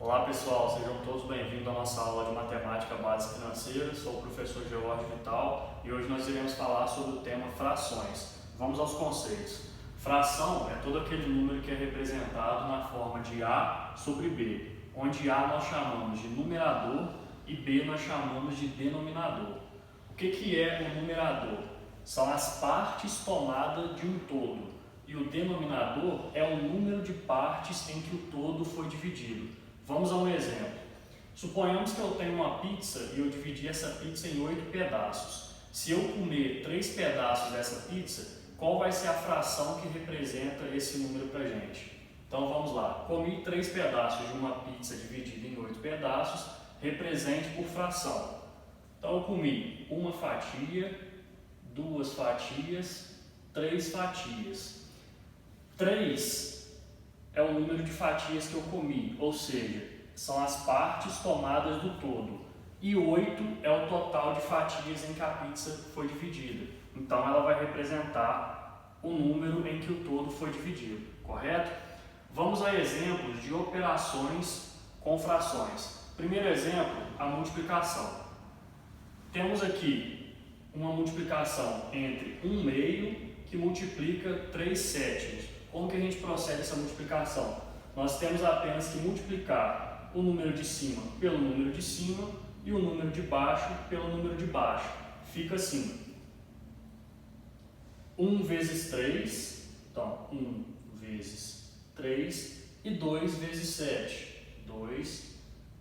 Olá pessoal, sejam todos bem-vindos à nossa aula de Matemática Básica Financeira. Sou o professor George Vital e hoje nós iremos falar sobre o tema frações. Vamos aos conceitos. Fração é todo aquele número que é representado na forma de A sobre B, onde A nós chamamos de numerador e B nós chamamos de denominador. O que é o numerador? São as partes tomadas de um todo e o denominador é o número de partes em que o todo foi dividido. Vamos a um exemplo. Suponhamos que eu tenho uma pizza e eu dividi essa pizza em 8 pedaços. Se eu comer 3 pedaços dessa pizza, qual vai ser a fração que representa esse número para a gente? Então vamos lá. Comi 3 pedaços de uma pizza dividida em 8 pedaços, represente por fração. Então eu comi uma fatia, 2 fatias, 3 fatias. 3 é o número de fatias que eu comi, ou seja, são as partes tomadas do todo. E 8 é o total de fatias em que a pizza foi dividida. Então ela vai representar o número em que o todo foi dividido, correto? Vamos a exemplos de operações com frações. Primeiro exemplo, a multiplicação. Temos aqui uma multiplicação entre 1/2 que multiplica 3 sétimos. Como que a gente procede essa multiplicação? Nós temos apenas que multiplicar o número de cima pelo número de cima e o número de baixo pelo número de baixo. Fica assim. 1 vezes 3, então 1 vezes 3 e 2 vezes 7. 2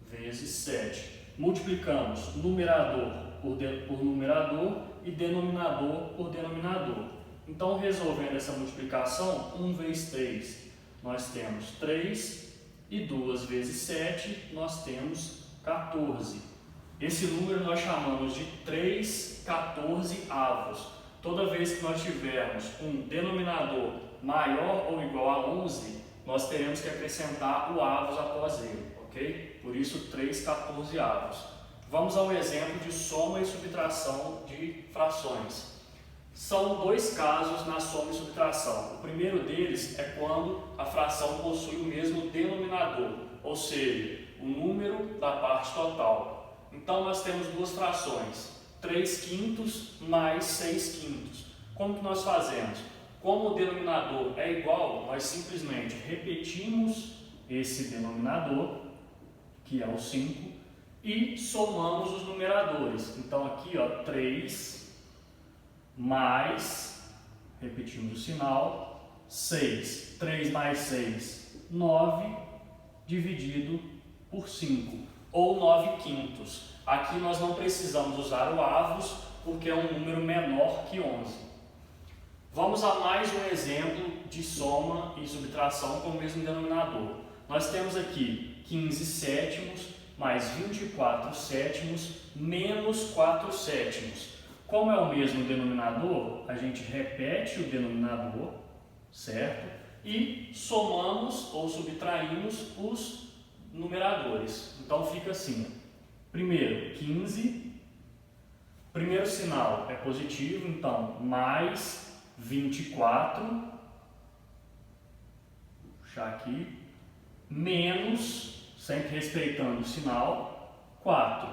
vezes 7. Multiplicamos numerador por numerador e denominador por denominador. Então, resolvendo essa multiplicação, 1 vezes 3, nós temos 3, e 2 vezes 7, nós temos 14. Esse número nós chamamos de 3/14avos. Toda vez que nós tivermos um denominador maior ou igual a 11, nós teremos que acrescentar o avos após ele, ok? Por isso, 3/14avos. Vamos ao exemplo de soma e subtração de frações. São 2 casos na soma e subtração. O primeiro deles é quando a fração possui o mesmo denominador, ou seja, o número da parte total. Então nós temos 2 frações, 3/5 mais 6/5. Como que nós fazemos? Como o denominador é igual, nós simplesmente repetimos esse denominador, que é o 5, e somamos os numeradores. Então aqui, 3 mais, repetimos o sinal, 6. 3 mais 6, 9, dividido por 5, ou 9/5. Aqui nós não precisamos usar o avos, porque é um número menor que 11. Vamos a mais um exemplo de soma e subtração com o mesmo denominador. Nós temos aqui 15 sétimos mais 24 sétimos menos 4 sétimos. Como é o mesmo denominador, a gente repete o denominador, certo? E somamos ou subtraímos os numeradores. Então fica assim. Primeiro, 15. Primeiro sinal é positivo, então mais 24. Vou puxar aqui. Menos, sempre respeitando o sinal, 4.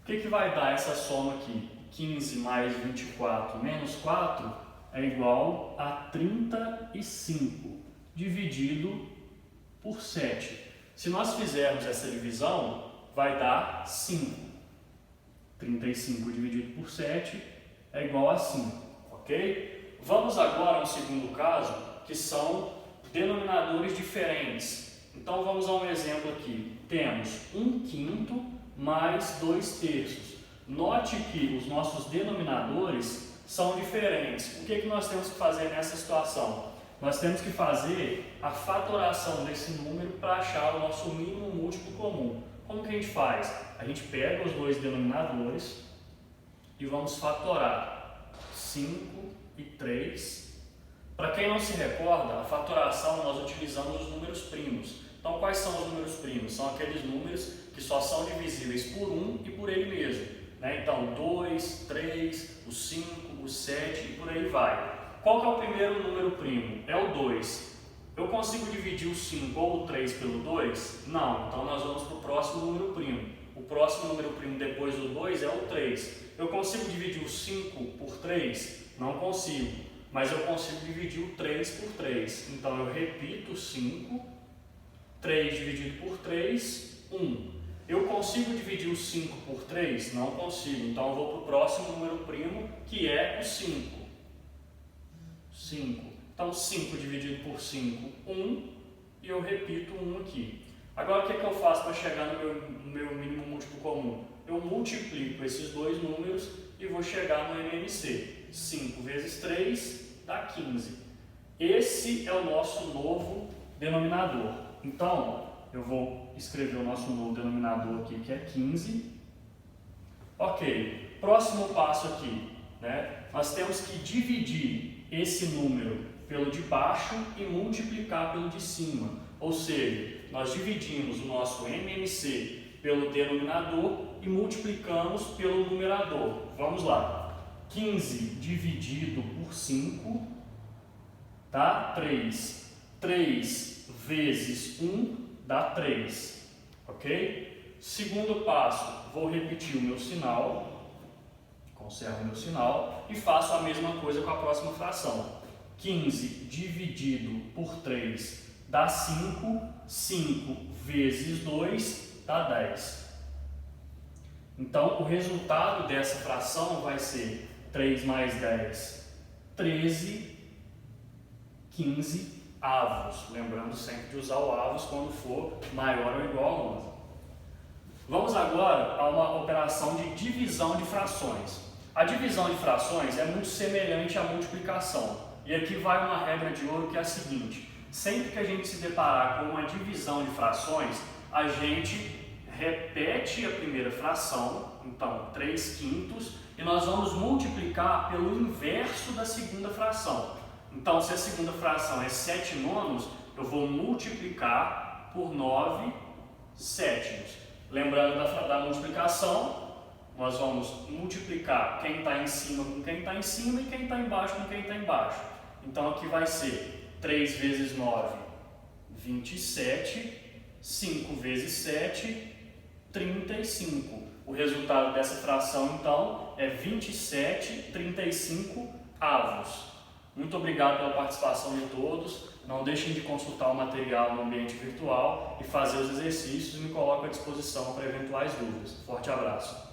O que vai dar essa soma aqui? 15 mais 24 menos 4 é igual a 35, dividido por 7. Se nós fizermos essa divisão, vai dar 5. 35 dividido por 7 é igual a 5, ok? Vamos agora ao segundo caso, que são denominadores diferentes. Então vamos a um exemplo aqui. Temos 1/5 mais 2/3. Note que os nossos denominadores são diferentes. O que nós temos que fazer nessa situação? Nós temos que fazer a fatoração desse número para achar o nosso mínimo múltiplo comum. Como que a gente faz? A gente pega os 2 denominadores e vamos fatorar 5 e 3. Para quem não se recorda, a fatoração nós utilizamos os números primos. Então quais são os números primos? São aqueles números que só são divisíveis por 1 e por ele mesmo. Então, 2, 3, o 5, o 7 e por aí vai. Qual que é o primeiro número primo? É o 2. Eu consigo dividir o 5 ou o 3 pelo 2? Não, então nós vamos para o próximo número primo. O próximo número primo depois do 2 é o 3. Eu consigo dividir o 5 por 3? Não consigo, mas eu consigo dividir o 3 por 3. Então eu repito 5, 3 dividido por 3, 1. Eu consigo dividir o 5 por 3? Não consigo, então eu vou para o próximo número primo, que é o 5. 5. Então 5 dividido por 5, 1, e eu repito 1 aqui. Agora o que eu faço para chegar no meu mínimo múltiplo comum? Eu multiplico esses dois números e vou chegar no MMC. 5 vezes 3 dá 15. Esse é o nosso novo denominador. Então, eu vou escrever o nosso novo denominador aqui, que é 15. Ok, próximo passo aqui, né? Nós temos que dividir esse número pelo de baixo e multiplicar pelo de cima. Ou seja, nós dividimos o nosso MMC pelo denominador e multiplicamos pelo numerador. Vamos lá. 15 dividido por 5 dá 3. 3 vezes 1 dá 3. Ok? Segundo passo, vou repetir o meu sinal. Conservo o meu sinal e faço a mesma coisa com a próxima fração. 15 dividido por 3 dá 5, 5 vezes 2 dá 10. Então, o resultado dessa fração vai ser 3 mais 10, 13, 15 avos. Lembrando sempre de usar o avos quando for maior ou igual a 11. Vamos agora a uma operação de divisão de frações. A divisão de frações é muito semelhante à multiplicação. E aqui vai uma regra de ouro que é a seguinte: sempre que a gente se deparar com uma divisão de frações, a gente repete a primeira fração, então 3/5, e nós vamos multiplicar pelo inverso da segunda fração. Então, se a segunda fração é 7/9, eu vou multiplicar por 9/7. Lembrando da multiplicação, nós vamos multiplicar quem está em cima com quem está em cima e quem está embaixo com quem está embaixo. Então, aqui vai ser 3 vezes 9, 27, 5 vezes 7, 35. O resultado dessa fração, então, é 27/35 avos. Muito obrigado pela participação de todos. Não deixem de consultar o material no ambiente virtual e fazer os exercícios e me coloco à disposição para eventuais dúvidas. Forte abraço.